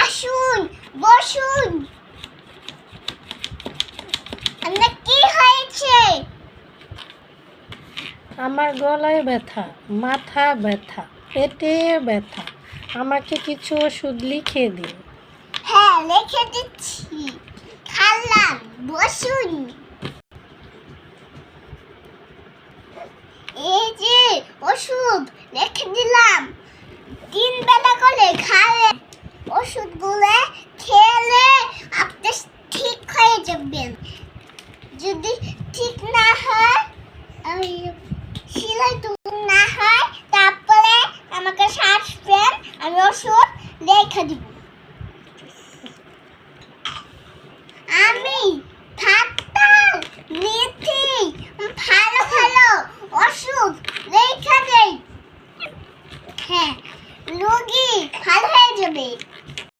আসুন, বসুন। আপনার কি হয়েছে? আমার গলায় ব্যথা, মাথা ব্যথা, পেটে ব্যথা। আমাকে কিছু ওষুধ লিখে দিন। হ্যাঁ, লিখে দিচ্ছি। খালাম, বসুন। এই যে ওষুধ লিখে দিলাম, 3 বেলা করে খাবেন। ওষুধগুলো খেলে আপনি ঠিক হয়ে যাবেন। যদি ঠিক না হয়, আমি সেলাই না হয়, তারপরে আমাকে আসবেন, আমি ওষুধ লিখে দিব। আমি ডাক্তার নিতি, ভালো ভালো ওষুধ লিখে দেই। হ্যাঁ, রোগী ভালো হয়ে যাবে।